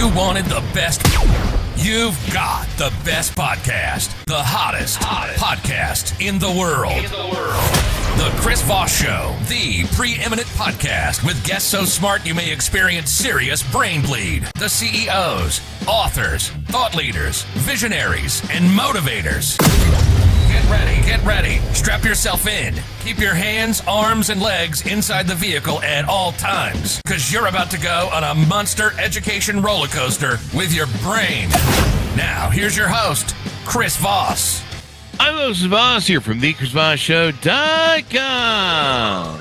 you wanted the best, you've got the best podcast, the hottest podcast in the world. The Chris Voss Show, the preeminent podcast with guests so smart you may experience serious brain bleed. The CEOs, authors, thought leaders, visionaries, and motivators. Get ready. Strap yourself in. Keep your hands, arms, and legs inside the vehicle at all times, because you're about to go on a monster education roller coaster with your brain. Now, here's your host, Chris Voss. I'm Chris Voss here from thechrisvossshow.com.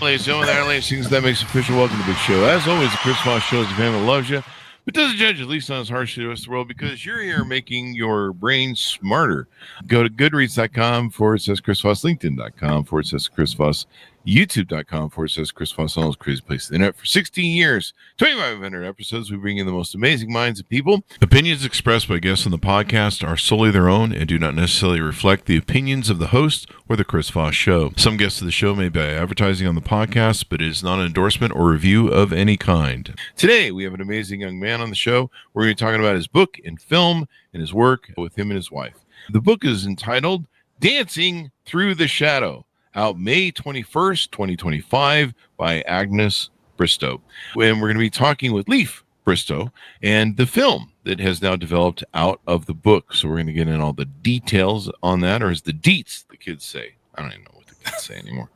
Ladies and gentlemen, there, ladies and gentlemen, that makes official. Welcome to the big show. As always, the Chris Voss Show is a family that loves you, but doesn't judge you, at least not as harshly to the rest of the world, because you're here making your brain smarter. Go to goodreads.com/Chris Voss, LinkedIn.com/Chris Voss, YouTube.com/Chris Voss, all those crazy places. The internet for 16 years, 2,500 episodes. We bring in the most amazing minds of people. Opinions expressed by guests on the podcast are solely their own and do not necessarily reflect the opinions of the host or the Chris Voss Show. Some guests of the show may be advertising on the podcast, but it is not an endorsement or review of any kind. Today, we have an amazing young man on the show. We're going to be talking about his book and film and his work with him and his wife. The book is entitled Dancing Through the Shadow, out May 21st, 2025 by Agnes Bristow. And we're going to be talking with Leif Bristow and the film that has now developed out of the book. So we're going to get in all the details on that, or as the deets, the kids say. I don't even know what the kids say anymore.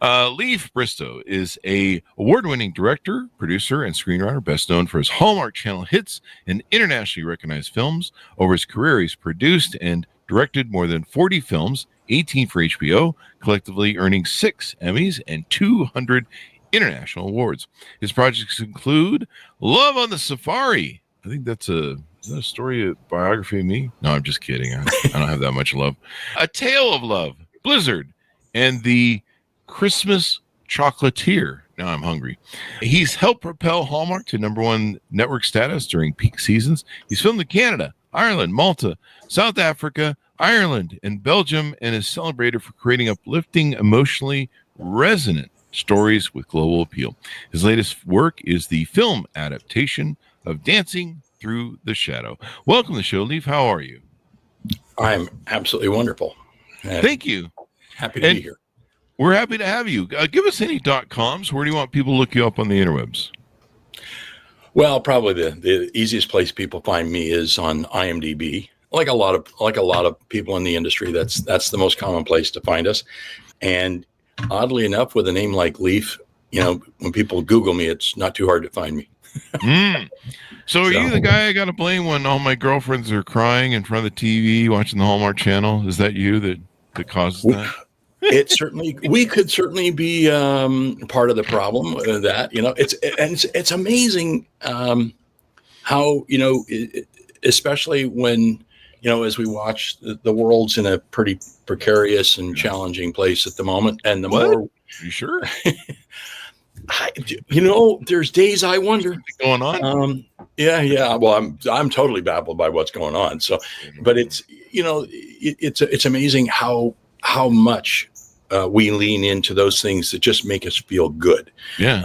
Leif Bristow is a award-winning director, producer, and screenwriter, best known for his Hallmark Channel hits and internationally recognized films. Over his career, he's produced and directed more than 40 films, 18 for HBO, collectively earning 6 Emmys and 200 international awards. His projects include Love on the Safari. I think is that a story, a biography of me? No, I'm just kidding. I don't have that much love. A Tale of Love, Blizzard, and The Christmas Chocolatier. Now I'm hungry. He's helped propel Hallmark to #1 network status during peak seasons. He's filmed in Canada, Ireland, Malta, South Africa, Ireland, and Belgium, and is celebrated for creating uplifting, emotionally resonant stories with global appeal. His latest work is the film adaptation of Dancing Through the Shadow. Welcome to the show, Leif. How are you? I'm absolutely wonderful. Thank you. Happy to be here. We're happy to have you. Give us any .coms. Where do you want people to look you up on the interwebs? Well, probably the easiest place people find me is on IMDb. Like a lot of people in the industry, that's the most common place to find us. And oddly enough, with a name like Leif, when people Google me, it's not too hard to find me. So are you the guy I got to blame when all my girlfriends are crying in front of the TV watching the Hallmark Channel? Is that you that causes that? We could certainly be part of the problem with that. It's amazing how, especially when, as we watch, the world's in a pretty precarious and challenging place at the moment. And the more, you sure? There's days I wonder what's going on. Yeah. Well, I'm totally baffled by what's going on. So, but it's amazing how much we lean into those things that just make us feel good. Yeah.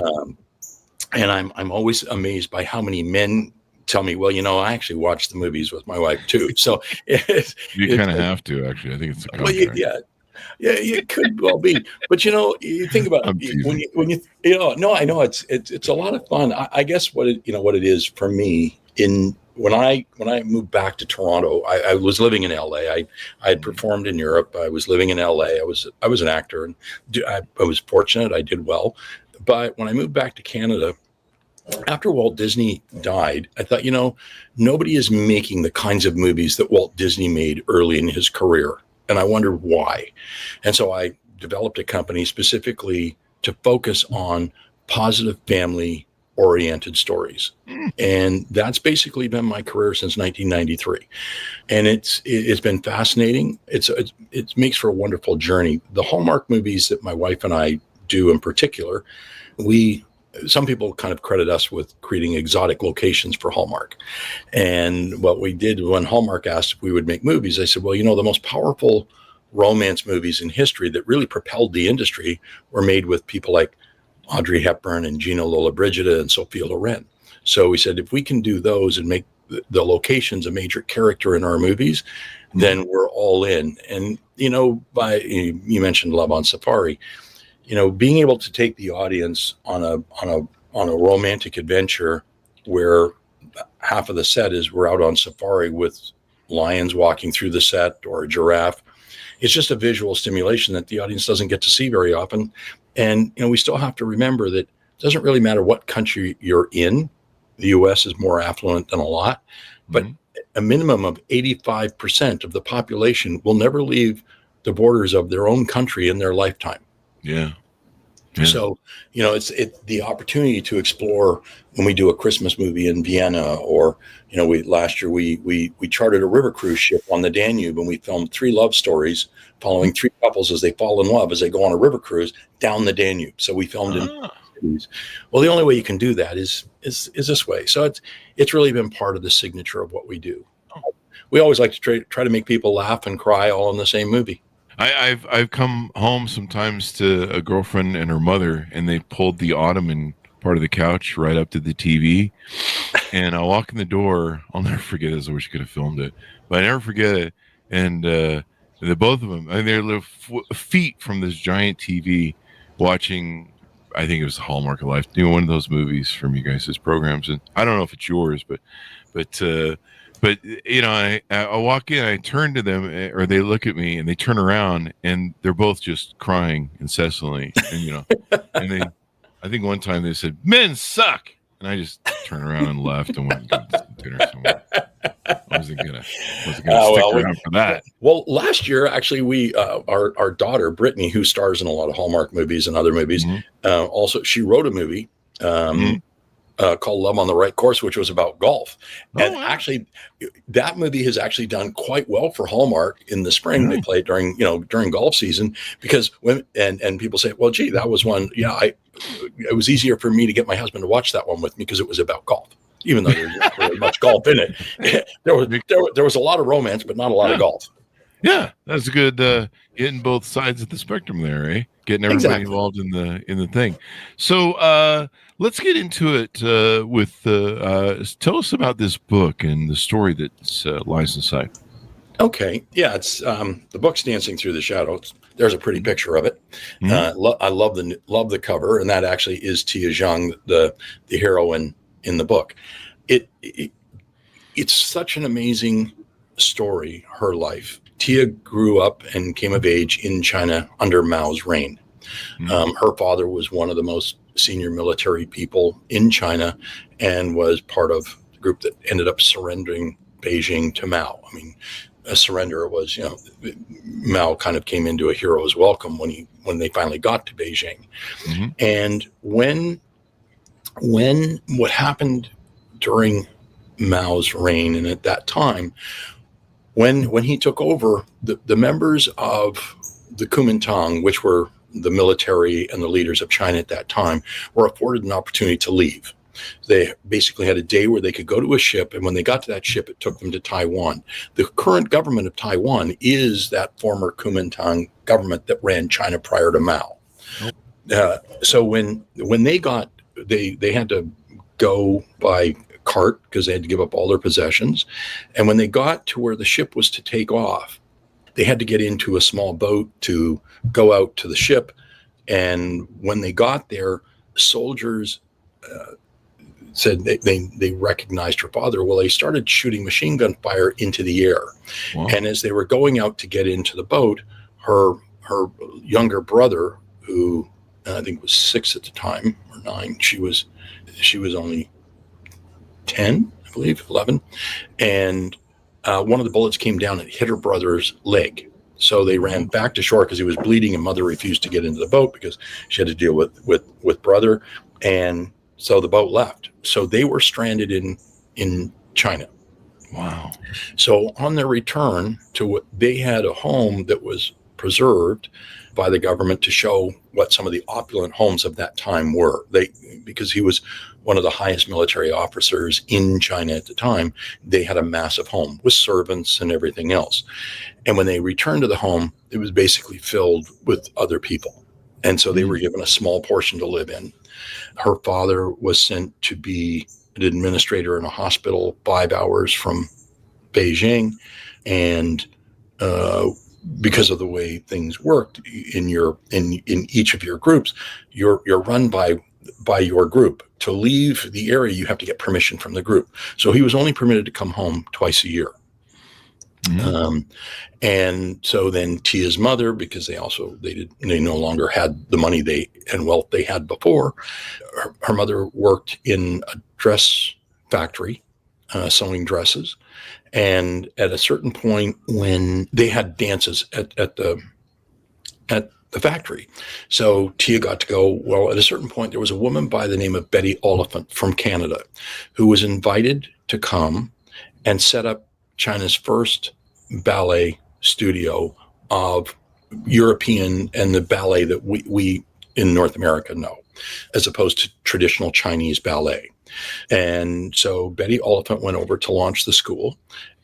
And I'm always amazed by how many men tell me, well, I actually watch the movies with my wife too. So you kind of have to, actually. I think it's a contract. Yeah, it could well be. But you think about it, when you no, I know it's a lot of fun. I guess what it is for me when I moved back to Toronto, I was living in LA. I had performed in Europe. I was living in LA. I was an actor, and I was fortunate. I did well. But when I moved back to Canada, after Walt Disney died, I thought, nobody is making the kinds of movies that Walt Disney made early in his career. And I wondered why. And so I developed a company specifically to focus on positive family-oriented stories. And that's basically been my career since 1993. And it's been fascinating. It makes for a wonderful journey. The Hallmark movies that my wife and I do in particular, some people kind of credit us with creating exotic locations for Hallmark. And what we did when Hallmark asked if we would make movies, I said, well, the most powerful romance movies in history that really propelled the industry were made with people like Audrey Hepburn and Gina Lollobrigida and Sophia Loren. So we said, if we can do those and make the locations a major character in our movies, then we're all in. And, you mentioned Love on Safari, being able to take the audience on a romantic adventure where half of the set is we're out on safari with lions walking through the set or a giraffe. It's just a visual stimulation that the audience doesn't get to see very often. And, we still have to remember that it doesn't really matter what country you're in. The U.S. is more affluent than a lot, but a minimum of 85% of the population will never leave the borders of their own country in their lifetime. Yeah. So, it's the opportunity to explore when we do a Christmas movie in Vienna, or, last year we chartered a river cruise ship on the Danube, and we filmed 3 love stories following 3 couples as they fall in love as they go on a river cruise down the Danube. So we filmed in cities. Well, the only way you can do that is this way. So it's really been part of the signature of what we do. We always like to try to make people laugh and cry all in the same movie. I've come home sometimes to a girlfriend and her mother, and they pulled the ottoman part of the couch right up to the TV. And I walk in the door. I'll never forget this. I wish I could have filmed it, but I never forget it. And the both of them, they're feet from this giant TV, watching. I think it was Hallmark of Life, one of those movies from you guys' programs. And I don't know if it's yours, but I walk in, I turn to them, or they look at me, and they turn around, and they're both just crying incessantly. And and I think one time they said, "Men suck," and I just turned around and left and went and got dinner somewhere. I wasn't gonna stick around for that. Well, last year, actually, we our daughter Brittany, who stars in a lot of Hallmark movies and other movies, also she wrote a movie. Called Love on the Right Course, which was about golf. And actually, that movie has actually done quite well for Hallmark in the spring. They played during golf season, because women and people say, well, gee, that was one. Yeah, it was easier for me to get my husband to watch that one with me because it was about golf, even though there's not really much golf in it. There was a lot of romance, but not a lot of golf. Yeah, that's good. Getting both sides of the spectrum there, eh? Getting everybody involved in the thing. So let's get into it with tell us about this book and the story that lies inside. Okay, yeah, it's the book's Dancing Through the Shadows. There's a pretty picture of it. I love the cover, and that actually is Tia Zhang, the heroine in the book. It's such an amazing story, her life. Tia grew up and came of age in China under Mao's reign. Her father was one of the most senior military people in China and was part of the group that ended up surrendering Beijing to Mao. I mean, a surrender was, Mao kind of came into a hero's welcome when they finally got to Beijing. And when what happened during Mao's reign, and at that time, when he took over, the members of the Kuomintang, which were the military and the leaders of China at that time, were afforded an opportunity to leave. They basically had a day where they could go to a ship, and when they got to that ship, it took them to Taiwan. The current government of Taiwan is that former Kuomintang government that ran China prior to Mao. So when they had to go by cart because they had to give up all their possessions. And when they got to where the ship was to take off, they had to get into a small boat to go out to the ship. And when they got there, soldiers said they recognized her father. Well, they started shooting machine gun fire into the air. Wow. And as they were going out to get into the boat, her younger brother, who I think was 6 at the time, or 9, she was only 10, I believe, 11. And one of the bullets came down and hit her brother's leg. So they ran back to shore because he was bleeding, and mother refused to get into the boat because she had to deal with brother. And so the boat left. So they were stranded in China. Wow. So on their return to what they had a home that was preserved by the government to show what some of the opulent homes of that time were. Because he was one of the highest military officers in China at the time, they had a massive home with servants and everything else. And when they returned to the home, it was basically filled with other people. And so they were given a small portion to live in. Her father was sent to be an administrator in a hospital 5 hours from Beijing. And because of the way things worked in each of your groups, you're run by your group. To leave the area, you have to get permission from the group. So he was only permitted to come home twice a year. Mm-hmm. And so then Tia's mother, because they no longer had the money and wealth they had before, her mother worked in a dress factory, sewing dresses. And at a certain point, when they had dances at the factory, so Tia got to go. Well, at a certain point, there was a woman by the name of Betty Oliphant from Canada who was invited to come and set up China's first ballet studio of European and the ballet that we in North America know, as opposed to traditional Chinese ballet. And so Betty Oliphant went over to launch the school,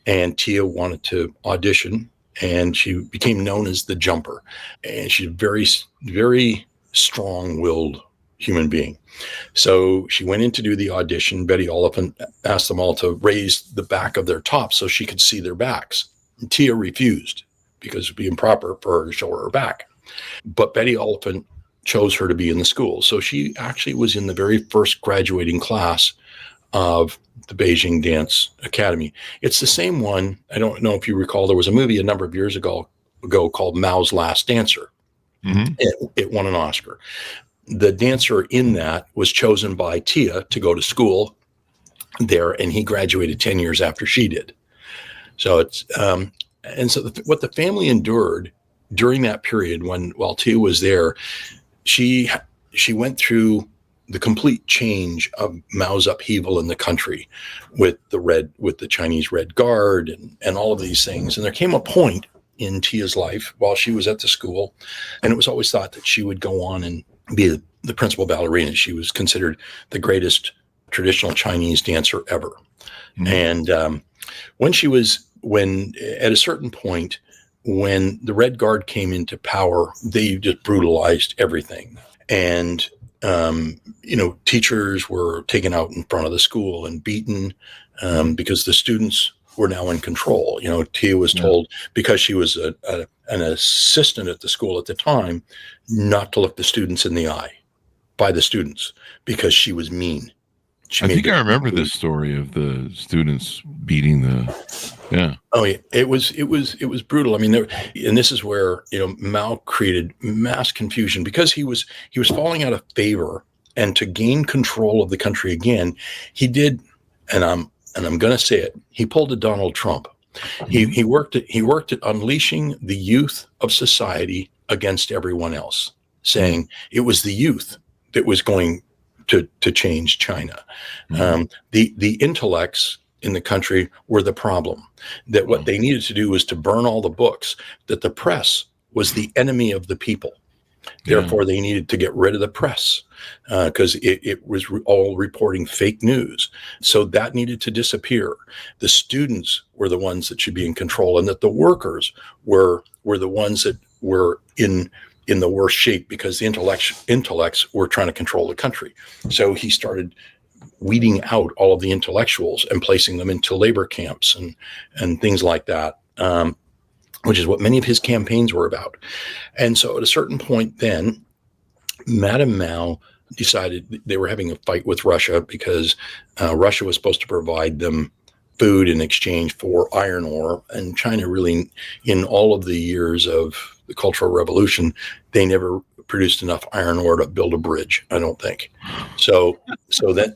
and Tia wanted to audition, and she became known as the Jumper. And she's a very, very strong-willed human being. So she went in to do the audition. Betty Oliphant asked them all to raise the back of their tops so she could see their backs. And Tia refused because it would be improper for her to show her back. But Betty Oliphant chose her to be in the school. So she actually was in the very first graduating class of the Beijing Dance Academy. It's the same one. I don't know if you recall, there was a movie a number of years ago called Mao's Last Dancer. Mm-hmm. It won an Oscar. The dancer in that was chosen by Tia to go to school there, and he graduated 10 years after she did. So it's what the family endured during that period while Tia was there, she went through the complete change of Mao's upheaval in the country with the Chinese Red Guard and all of these things. And there came a point in Tia's life while she was at the school, and it was always thought that she would go on and be the principal ballerina. She was considered the greatest traditional Chinese dancer ever. Mm-hmm. And when at a certain point, when the Red Guard came into power, they just brutalized everything. And, teachers were taken out in front of the school and beaten because the students were now in control. Tia was told, because she was an assistant at the school at the time, not to look the students in the eye by the students because she was mean. I think I remember this story of the students beating yeah. Oh yeah, it was brutal. I mean, and this is where Mao created mass confusion because he was falling out of favor, and to gain control of the country again, he did, and I'm going to say it, he pulled a Donald Trump. He worked at unleashing the youth of society against everyone else, saying it was the youth that was going to change China. Mm-hmm. The intellects in the country were the problem, that what they needed to do was to burn all the books, that the press was the enemy of the people. Therefore, they needed to get rid of the press because it was all reporting fake news. So that needed to disappear. The students were the ones that should be in control, and that the workers were the ones that were in the worst shape because the intellects were trying to control the country. So he started weeding out all of the intellectuals and placing them into labor camps and things like that, which is what many of his campaigns were about. And so at a certain point then, Madame Mao decided they were having a fight with Russia because Russia was supposed to provide them food in exchange for iron ore. And China really, in all of the years of the Cultural Revolution, they never produced enough iron ore to build a bridge, I don't think. So then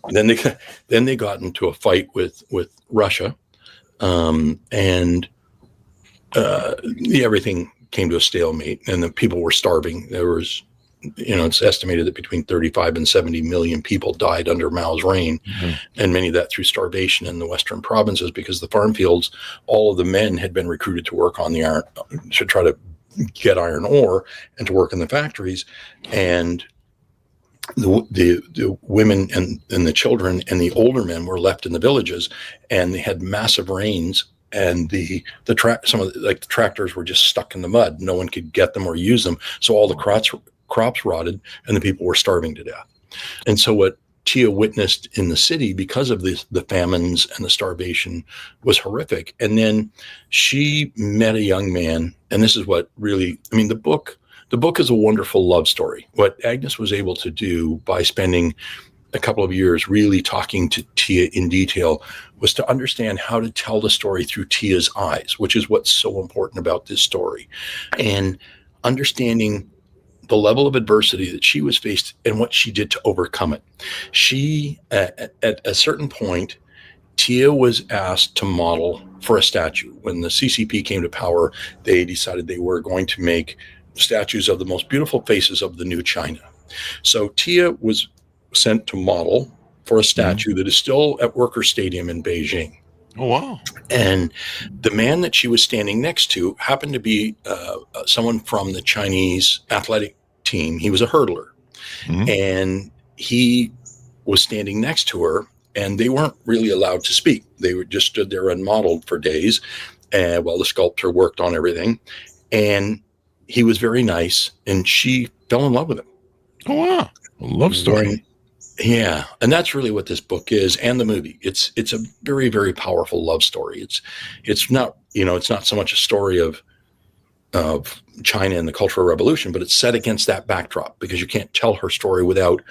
they got into a fight with Russia, and everything came to a stalemate, and the people were starving. There was, it's estimated that between 35 and 70 million people died under Mao's reign, and many of that through starvation in the western provinces because the farm fields, all of the men had been recruited to work on the iron, to try to get iron ore and to work in the factories, and the women and the children and the older men were left in the villages, and they had massive rains, and the tractors were just stuck in the mud. No one could get them or use them, so all the crops rotted, and the people were starving to death. And so what Tia witnessed in the city because of the famines and the starvation was horrific. And then she met a young man, and this is what really, I mean, the book is a wonderful love story. What Agnes was able to do by spending a couple of years really talking to Tia in detail was to understand how to tell the story through Tia's eyes, which is what's so important about this story. And understanding the level of adversity that she was faced and what she did to overcome it. She, at a certain point, Tia was asked to model for a statue. When the CCP came to power, they decided they were going to make statues of the most beautiful faces of the new China. So Tia was sent to model for a statue that is still at Worker Stadium in Beijing. Oh, wow. And the man that she was standing next to happened to be someone from the Chinese athletic team. He was a hurdler. And he was standing next to her, and they weren't really allowed to speak. They were just stood there unmodeled for days while the sculptor worked on everything. And he was very nice, and she fell in love with him. Oh, wow. A love story. Yeah. And that's really what this book is, and the movie. It's a very, very powerful love story. It's not, it's not so much a story of China and the Cultural Revolution, but it's set against that backdrop, because you can't tell her story without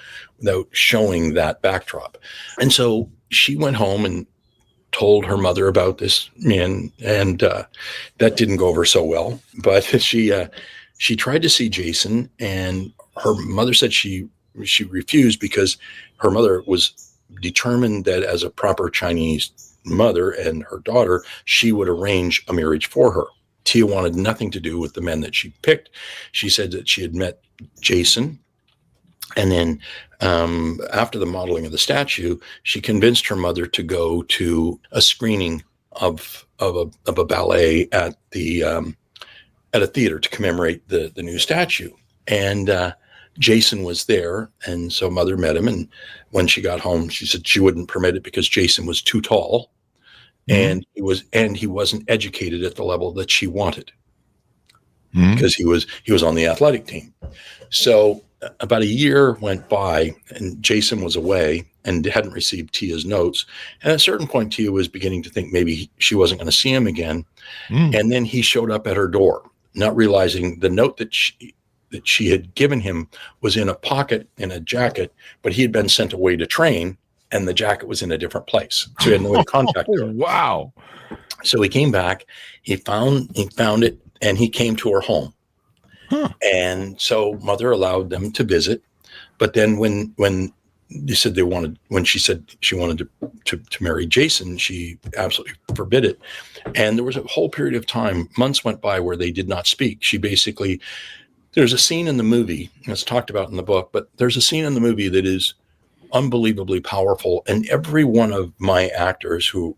showing that backdrop. And so she went home and told her mother about this man, and that didn't go over so well. But she tried to see Jason, and her mother said she refused, because her mother was determined that as a proper Chinese mother and her daughter, she would arrange a marriage for her. Tia wanted nothing to do with the men that she picked. She said that she had met Jason. And then after the modeling of the statue, she convinced her mother to go to a screening of a ballet at a theater to commemorate the new statue. And Jason was there, and so mother met him. And when she got home, she said she wouldn't permit it because Jason was too tall, and he wasn't educated at the level that she wanted, because he was on the athletic team. So about a year went by, and Jason was away and hadn't received Tia's notes. And at a certain point, Tia was beginning to think maybe she wasn't going to see him again. And then he showed up at her door, not realizing the note that she had given him was in a pocket in a jacket, but he had been sent away to train, and the jacket was in a different place. So he had no way to contact her. Wow. So he came back, he found it, and he came to her home. And so mother allowed them to visit. But then when they said when she said she wanted to marry Jason, she absolutely forbid it. And there was a whole period of time, months went by, where they did not speak. There's a scene in the movie, and it's talked about in the book, but there's a scene in the movie that is unbelievably powerful. And every one of my actors who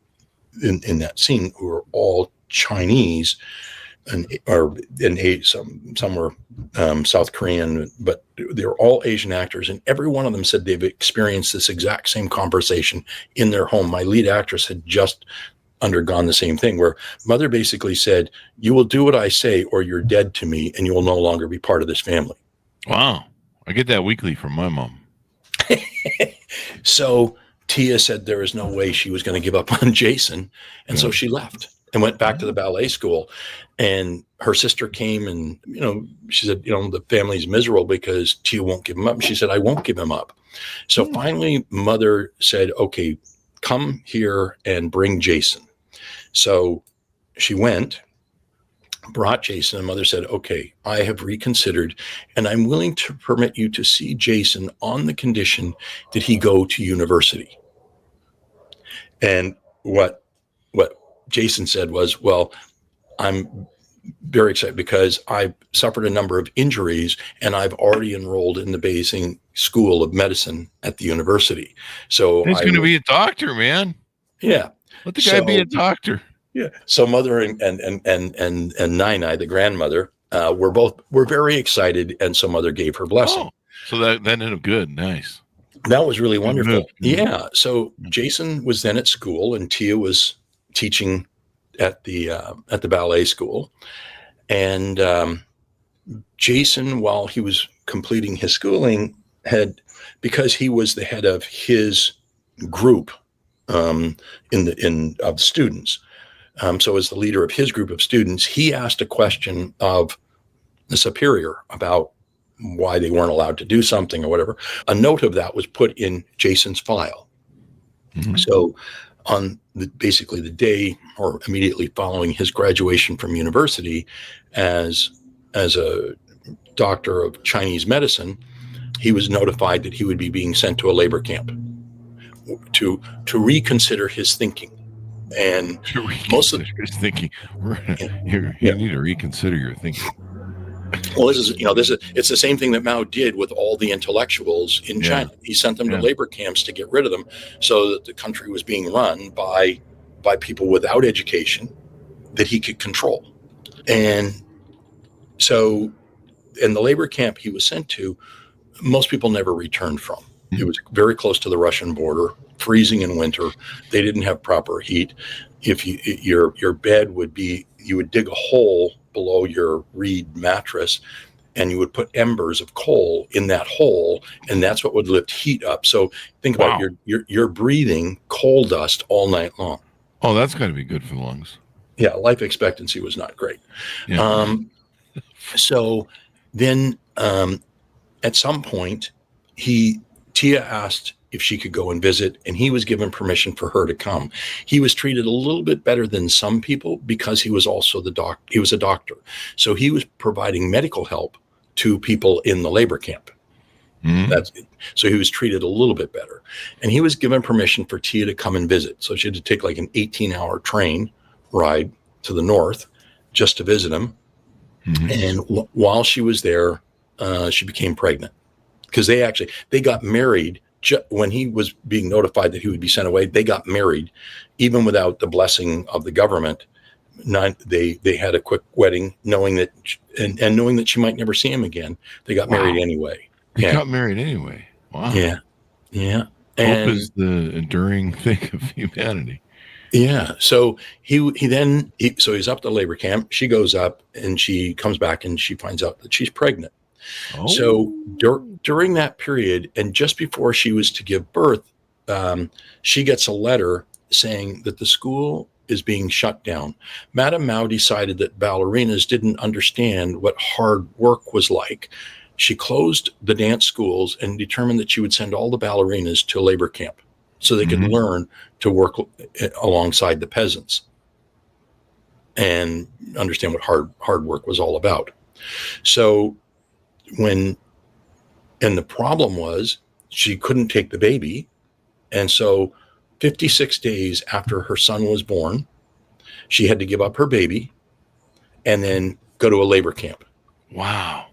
in that scene, who are all Chinese, some were South Korean, but they're all Asian actors. And every one of them said they've experienced this exact same conversation in their home. My lead actress had just undergone the same thing, where mother basically said, "You will do what I say, or you're dead to me, and you will no longer be part of this family." Wow. I get that weekly from my mom. So Tia said there was no way she was going to give up on Jason. And so she left and went back to the ballet school. And her sister came, and, she said, the family's miserable because Tia won't give him up. And she said, "I won't give him up." So finally, mother said, "Okay, come here and bring Jason." So she went, brought Jason, and mother said, "Okay, I have reconsidered, and I'm willing to permit you to see Jason on the condition that he go to university." And what Jason said was, "Well, I'm very excited because I've suffered a number of injuries, and I've already enrolled in the Beijing School of Medicine at the university. So he's going to be a doctor, man." Yeah. Let the guy be a doctor. Yeah. So mother and Nai, the grandmother, were very excited, and so mother gave her blessing. Oh, so that ended up good. Nice. That was really wonderful. Yeah. So Jason was then at school, and Tia was teaching at the ballet school. And Jason, while he was completing his schooling, because he was the head of his group of students. So as the leader of his group of students, he asked a question of the superior about why they weren't allowed to do something or whatever. A note of that was put in Jason's file. Mm-hmm. So on basically the day or immediately following his graduation from university as a doctor of Chinese medicine, he was notified that he would be being sent to a labor camp to reconsider his thinking. And most of his thinking, you need to reconsider your thinking. Well, it's the same thing that Mao did with all the intellectuals in China. He sent them to labor camps to get rid of them, so that the country was being run by people without education that he could control. And so, in the labor camp he was sent to, most people never returned from. It was very close to the Russian border, freezing in winter. They didn't have proper heat. If your bed would be, you would dig a hole below your reed mattress, and you would put embers of coal in that hole, and that's what would lift heat up. So think about you're breathing coal dust all night long. Oh, that's got to be good for the lungs. Yeah, life expectancy was not great. Yeah. So then at some point, Tia asked if she could go and visit, and he was given permission for her to come. He was treated a little bit better than some people because he was also he was a doctor. So he was providing medical help to people in the labor camp. Mm-hmm. So he was treated a little bit better. And he was given permission for Tia to come and visit. So she had to take like an 18-hour train ride to the north just to visit him. Mm-hmm. And while she was there, she became pregnant. Because they got married when he was being notified that he would be sent away. They got married, even without the blessing of the government. They had a quick wedding, knowing that knowing that she might never see him again. They got married anyway. They got married anyway. Wow. Yeah. Hope is the enduring thing of humanity. Yeah. So he's up to labor camp. She goes up and she comes back and she finds out that she's pregnant. Oh. So during that period, and just before she was to give birth, she gets a letter saying that the school is being shut down. Madame Mao decided that ballerinas didn't understand what hard work was like. She closed the dance schools and determined that she would send all the ballerinas to labor camp so they could learn to work alongside the peasants and understand what hard work was all about. So and the problem was she couldn't take the baby. And so 56 days after her son was born, she had to give up her baby and then go to a labor camp. Wow.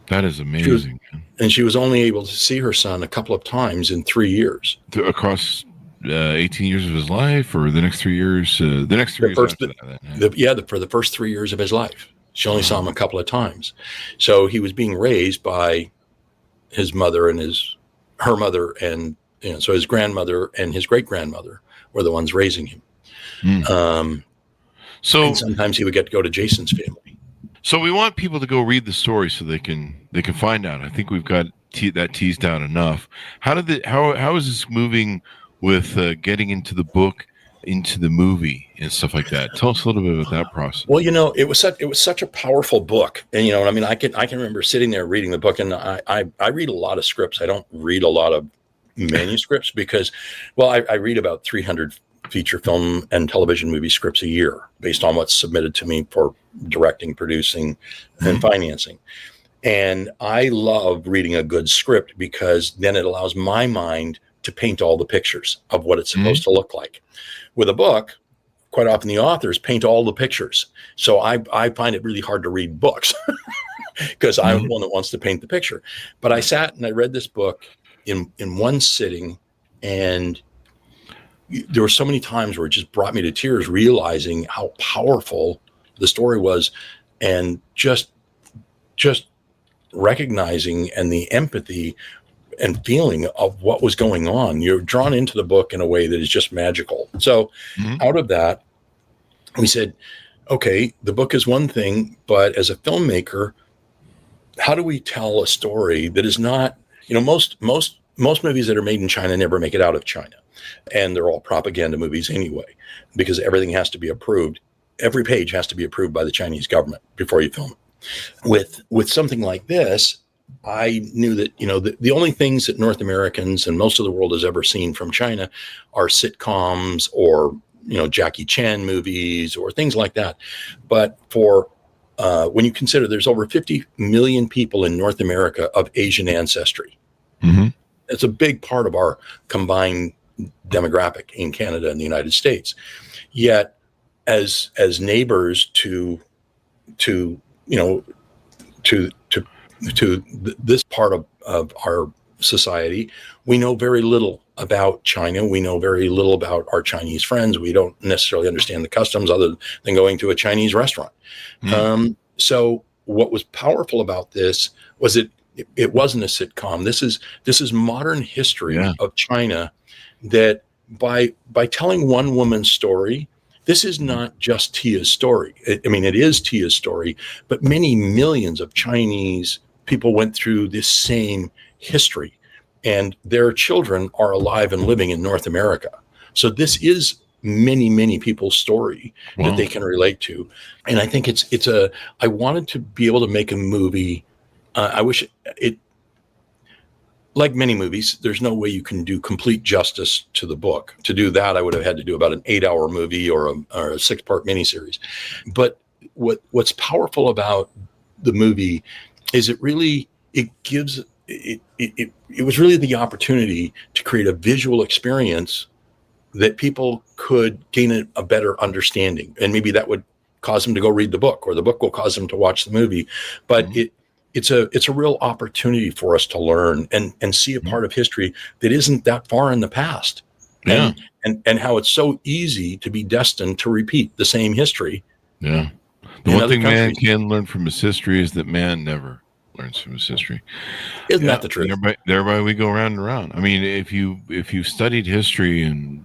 That is amazing. And she was only able to see her son a couple of times in 3 years. Across 18 years of his life, or the next 3 years? For the first 3 years of his life. She only saw him a couple of times. So he was being raised by his mother and her mother, and so his grandmother and his great-grandmother were the ones raising him. And sometimes he would get to go to Jason's family. So we want people to go read the story so they can find out. I think we've got that teased down enough. How is this moving with getting into the book, into the movie and stuff like that? Tell us a little bit about that process. Well, it was such a powerful book, and I mean, I can remember sitting there reading the book, and I read a lot of scripts. I don't read a lot of manuscripts because, well, I read about 300 feature film and television movie scripts a year based on what's submitted to me for directing, producing, and financing. And I love reading a good script because then it allows my mind to paint all the pictures of what it's supposed to look like. With a book, quite often the authors paint all the pictures. So I find it really hard to read books because I'm the one that wants to paint the picture. But I sat and I read this book in one sitting, and there were so many times where it just brought me to tears, realizing how powerful the story was, and just recognizing and the empathy and feeling of what was going on. You're drawn into the book in a way that is just magical. So out of that, we said, okay, the book is one thing, but as a filmmaker, how do we tell a story that is not, most movies that are made in China never make it out of China, and they're all propaganda movies anyway, because everything has to be approved. Every page has to be approved by the Chinese government before you film it. With something like this, I knew that, the only things that North Americans and most of the world has ever seen from China are sitcoms or, Jackie Chan movies or things like that. But for when you consider there's over 50 million people in North America of Asian ancestry, it's a big part of our combined demographic in Canada and the United States. Yet, as neighbors to this part of our society, we know very little about China. We know very little about our Chinese friends. We don't necessarily understand the customs other than going to a Chinese restaurant. So what was powerful about this was it wasn't a sitcom. This is modern history of China, that by telling one woman's story, this is not just Tia's story. It is Tia's story, but many millions of Chinese people went through this same history, and their children are alive and living in North America. So this is many, many people's story that they can relate to. And I think I wanted to be able to make a movie. I wish it, like many movies, there's no way you can do complete justice to the book. To do that, I would have had to do about an 8-hour movie or a 6-part miniseries. But what's powerful about the movie is it was really the opportunity to create a visual experience that people could gain a better understanding. And maybe that would cause them to go read the book, or the book will cause them to watch the movie. But it's a real opportunity for us to learn and see a part of history that isn't that far in the past. And how it's so easy to be destined to repeat the same history. Yeah. The one thing man can learn from his history is that man never learns from his history. Isn't that the truth? Thereby we go round and round. I mean, if you studied history and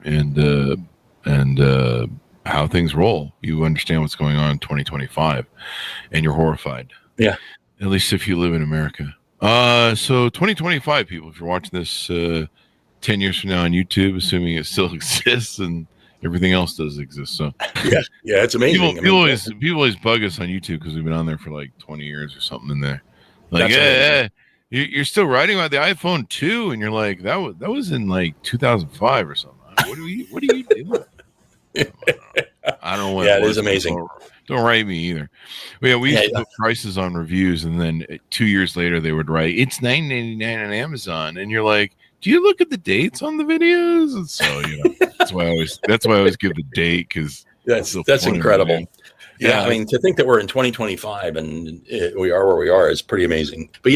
how things roll, you understand what's going on in 2025, and you're horrified. Yeah. At least if you live in America. So 2025, people, if you're watching this 10 years from now on YouTube, assuming it still exists and everything else does exist. So yeah, it's amazing. People always bug us on YouTube because we've been on there for like 20 years or something in there. Like, you're still writing about the iPhone 2, and you're like, that was in like 2005 or something. What are you doing? I don't know. It is amazing. Don't write me either. Well, we used to put prices on reviews, and then 2 years later they would write, it's $9.99 on Amazon, and you're like, do you look at the dates on the videos? And so that's why I always give the date, because that's incredible. Yeah, I mean, to think that we're in 2025 and we are where we are is pretty amazing. But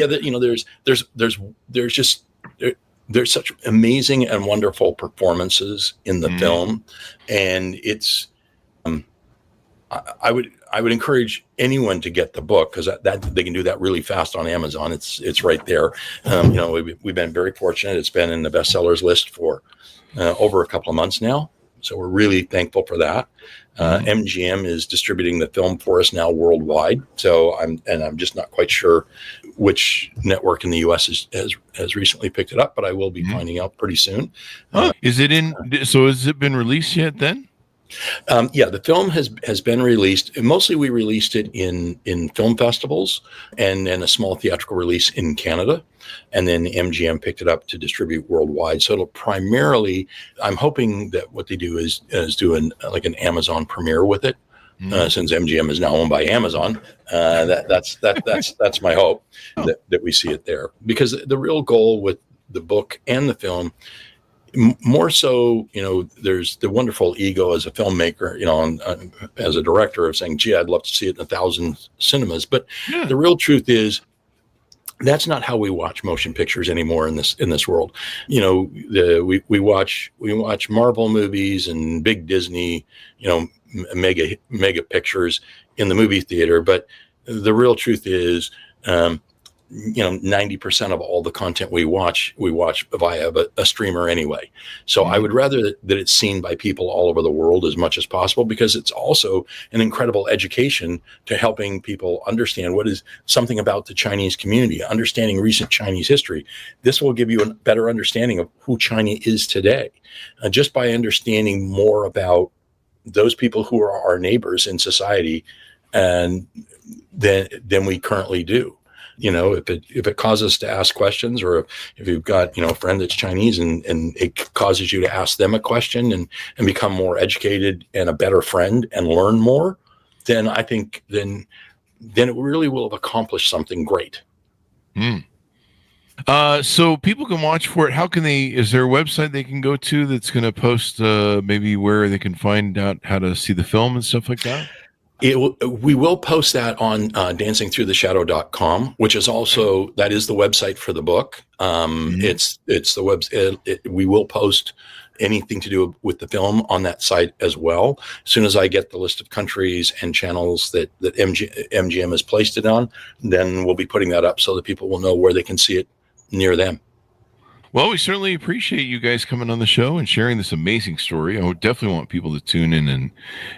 there's such amazing and wonderful performances in the film, and it's. I would encourage anyone to get the book, because that they can do that really fast on Amazon. It's right there. We've been very fortunate. It's been in the bestsellers list for over a couple of months now, so we're really thankful for that. MGM is distributing the film for us now worldwide. So I'm just not quite sure which network in the U.S. has recently picked it up, but I will be finding out pretty soon. Is it in? So has it been released yet then? The film has been released. Mostly we released it in film festivals and then a small theatrical release in Canada. And then MGM picked it up to distribute worldwide. So it'll primarily, I'm hoping that what they do is do an Amazon premiere with it. Since MGM is now owned by Amazon, that's my hope that we see it there. Because the real goal with the book and the film, more so, there's the wonderful ego as a filmmaker, and as a director, of saying, gee, I'd love to see it in 1,000 cinemas. But the real truth is, that's not how we watch motion pictures anymore in this world. We watch Marvel movies and big Disney, mega pictures in the movie theater. But the real truth is, 90% of all the content we watch via a streamer anyway. So I would rather that it's seen by people all over the world as much as possible, because it's also an incredible education to helping people understand what is something about the Chinese community, understanding recent Chinese history. This will give you a better understanding of who China is today, just by understanding more about those people who are our neighbors in society and than we currently do. If it causes us to ask questions, or if you've got, a friend that's Chinese and it causes you to ask them a question and become more educated and a better friend and learn more, then I think then it really will have accomplished something great. So people can watch for it. How can is there a website they can go to that's going to post maybe where they can find out how to see the film and stuff like that? We will post that on dancingthroughtheshadow.com, which is also, that is the website for the book. It's the website. We will post anything to do with the film on that site as well. As soon as I get the list of countries and channels that MGM has placed it on, then we'll be putting that up so that people will know where they can see it near them. Well, we certainly appreciate you guys coming on the show and sharing this amazing story. I would definitely want people to tune in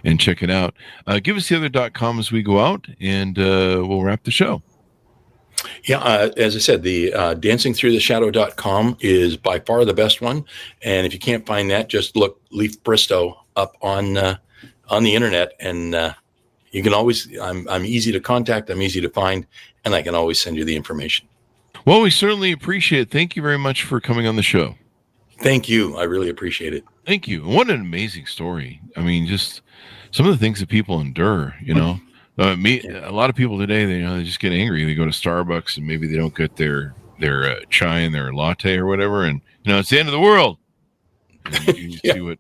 and check it out. Give us the other.com as we go out, and we'll wrap the show. Yeah, as I said, the dancingthroughtheshadow.com is by far the best one. And if you can't find that, just look Leaf Bristow up on the internet, and you can always, I'm easy to contact, I'm easy to find, and I can always send you the information. Well, we certainly appreciate it. Thank you very much for coming on the show. Thank you. I really appreciate it. Thank you. What an amazing story. I mean, just some of the things that people endure, A lot of people today, they just get angry. They go to Starbucks and maybe they don't get their chai and their latte or whatever. And, it's the end of the world. And you see what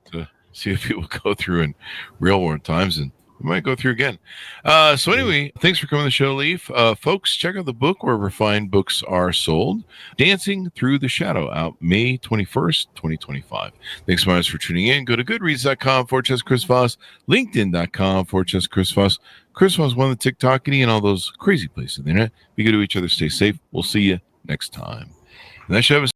people go through in real world times, and we might go through again. So anyway, thanks for coming on the show, Leaf. Folks, check out the book wherever fine books are sold. Dancing Through the Shadow, out May 21st, 2025. Thanks so much for tuning in. Go to goodreads.com/Chris Voss, linkedin.com/Chris Voss. Chris Voss won the TikTokity and all those crazy places on the internet. Be good to each other. Stay safe. We'll see you next time. And that should have